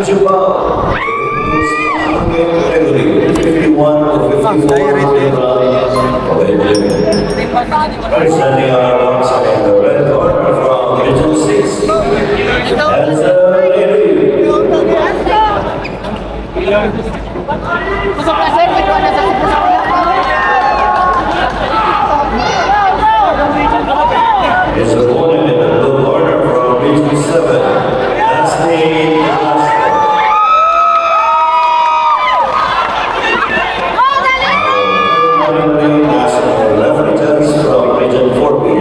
Jubal. Category 51 to 54 Representing our alongside the red corner from Region 6. That's a lady. His opponent in the blue corner from Region 7. That's the referees from Region 4B.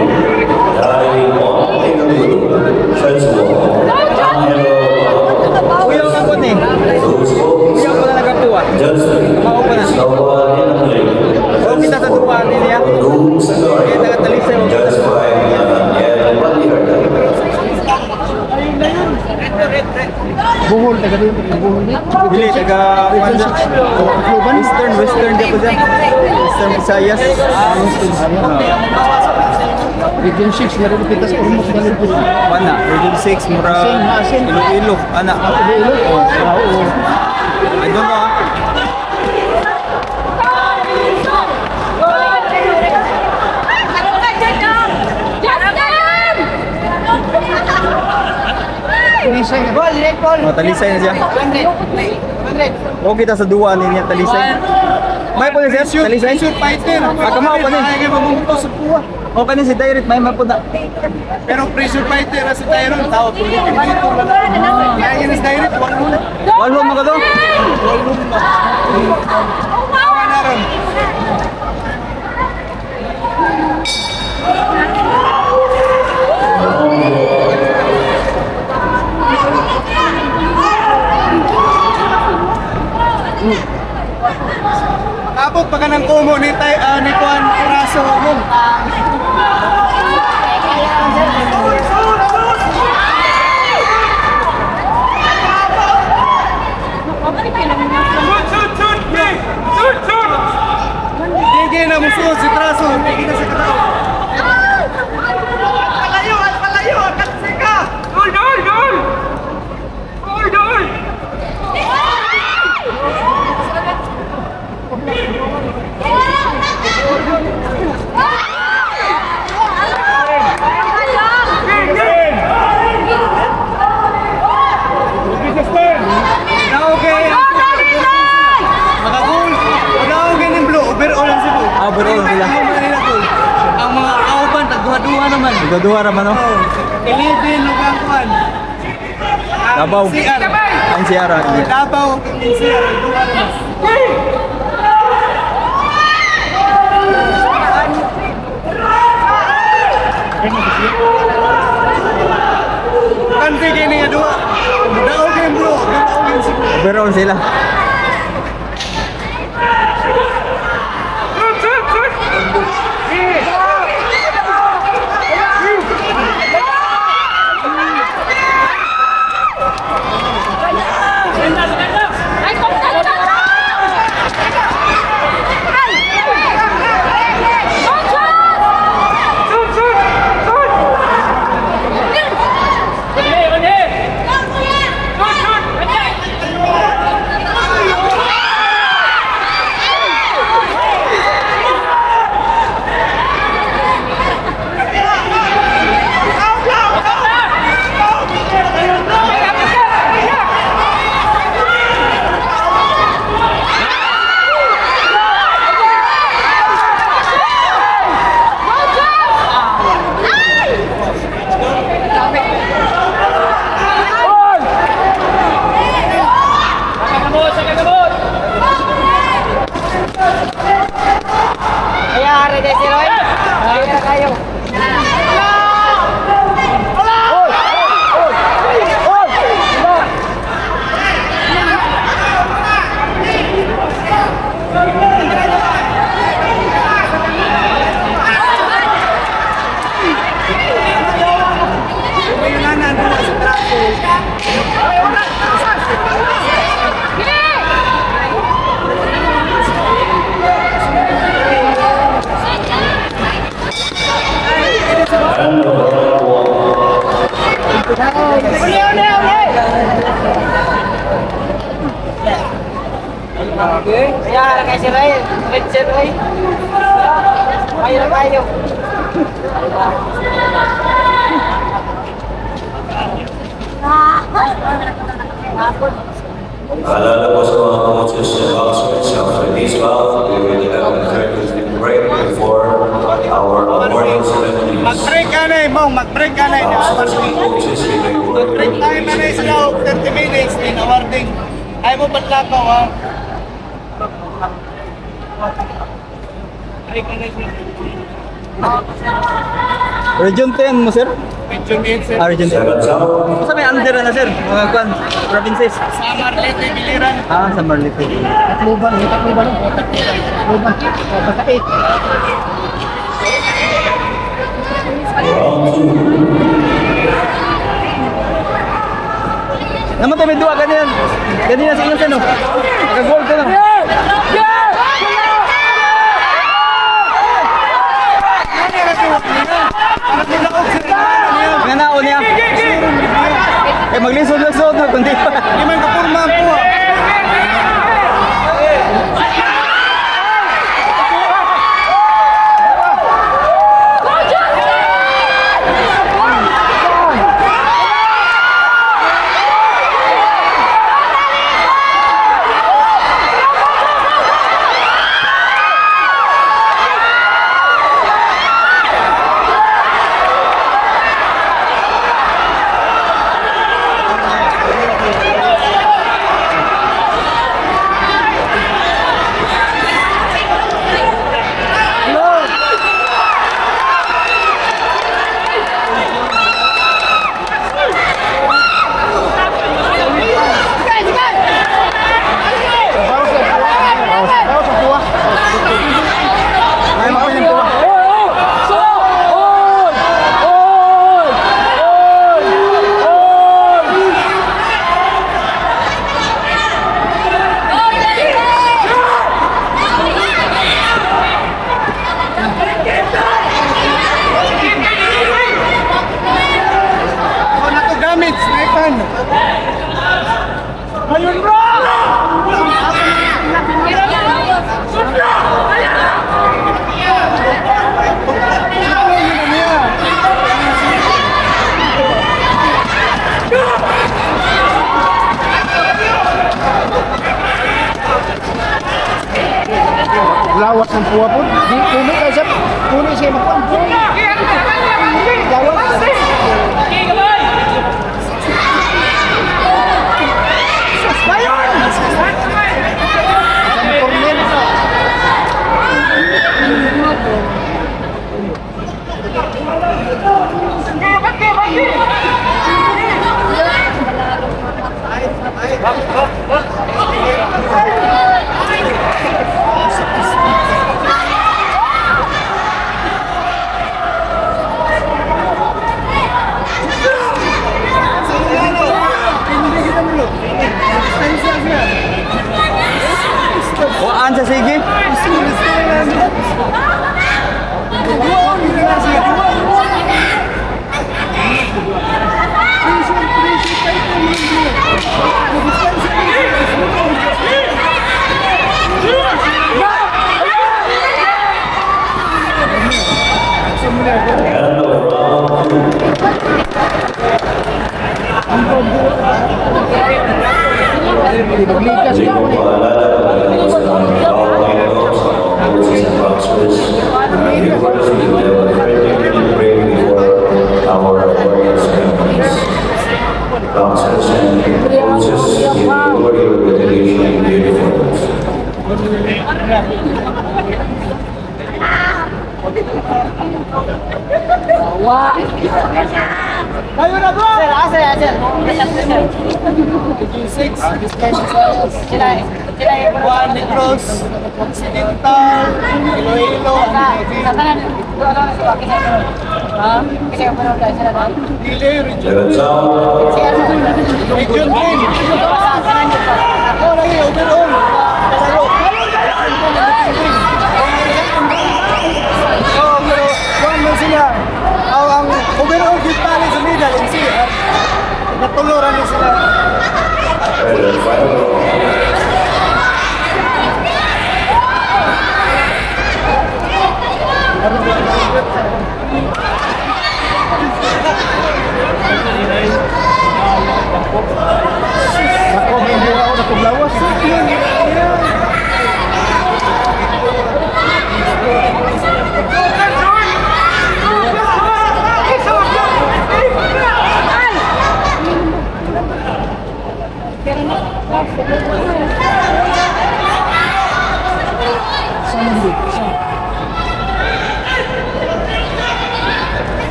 Diving on Tingabulu, Trenchwall, Angelo, Johnston, Snowball, kita sa duwa niya. Just by Bohol, taga doon, Bohol. Bili, taga Western dia po dyan. Western Visayas. Region 6, meron pitas urmos galing po. Mana, Region 6, mura Iloilo, anak. Iloilo? Oo. I don't know. Talisay na. Oh, talisay na siya. O kita sa duwa niya, talisay. May po niya siya, talisay. Fighter. Pagkamao pa niya. O ka si Direct, may po na. Pero pressure fighter sa Tyron, tao tulitin dito. Kaya yun is direct, wala. Walho mo ka to? Awa na ron. Abot pa ka ng kumo ni Juan Raso mo. Gigi na musuh si Traso. Gigi na sa katao. Palayo, akat sika. Gol! Overall nila. Ang mga kauban, tagduha-duha naman. Duha raman no. Ilibin, lugang kuhan. Davao. Ang Sierra. Davao, NCR, duha naman. Kanti kayo niya duha. Daog yung bro. Overall sila. Kaya kay si Ray, Red si Ray. Kayo na kayo. Paalala po sa mga coaches and boxers, after this bout, we will have a 30-minute break before our morning ceremonies. Mag-break ka na eh, Mong. Mag-break ka na eh. Boxers and coaches, we will work Mag-break time na eh sila. 30 minutes. In awarding. Ayaw mo patlakaw ha. Break ka na sila. Region 10 mo, sir? Medyo minsan. Region 10. Seventh out. Sa may under na, sir? Mga kwan, provinces. Sa Marlete, Biliran. Sa Marlite. Takluban, takluban. Takluban. Basta 8. Round 2. Naman tayo may duwa, ganyan. Ganyan na sa inyo, sir, no? Naka-gold ka na. Nga naon niya. Eh, maglisod-lisod na, kundi pa. Hindi man kapurmahan po ha. Ay, makasin po. Ako na to damage. Naipan. Ayun bro! Lawas ng puwa po. Di puno ka siya. Puno siya magpuan. Lawas. Waan sa sige. End of round 2. Hindi ko paalala po sa mga coaches and boxers. Viewers, we will have a 30-minute break before our morning ceremonies. Boxers and coaches, you lower your delegation uniforms. Kayo na bro! Sir, sir. Sila yung Juan Negros, Occidental, Iloilo, sa kanan. Ha? Kasi yung panood tayo sila doon. Dili, Region Seventh out. Si ano? Region 10. Sa kanan yung Ako lagi, overall. Pasalo. Oo, pero kuhan man sila. Ang overall gift tally sa medal, yung siya. Natuluran na sila. And the final round. Paglawas.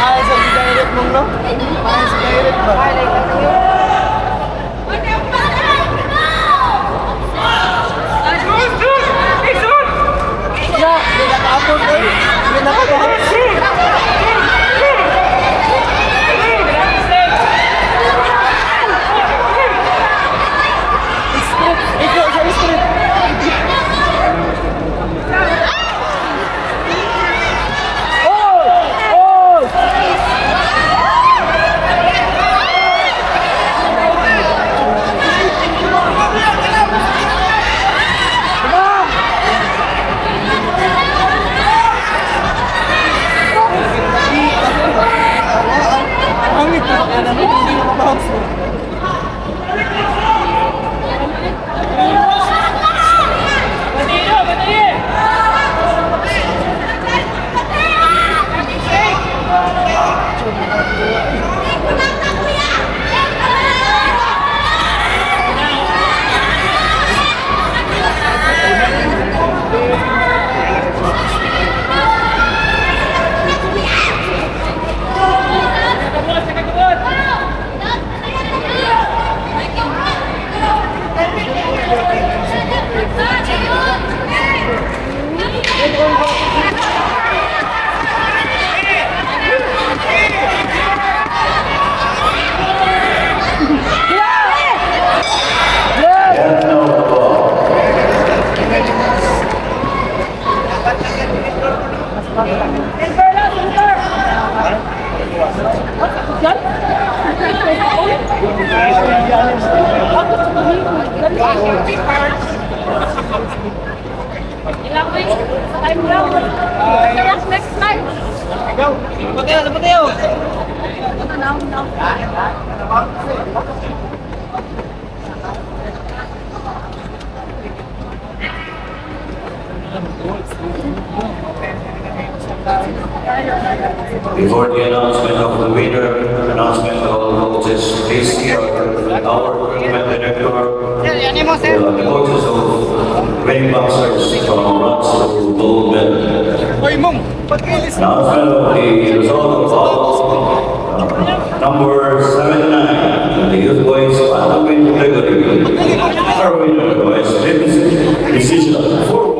Ay, sa direct mong no? Ay, sa direct ba? Ay, like, ya, di nakapot eh. Di nakapot. Ikaw sa street. Oh! Oh! Angit na kaya naman, hindi mo mabawas. And now the ball. Next time. Patayo, patayo. Before the announcement of the winner, announcement of all coaches, please hear our tournament director, the coaches of winning boxers from bronze to gold medal. Hoy, Mong, ba't kayo list? Announcement of the result of number 79, the youth boys Panamin category. Our winner was decision 4-1.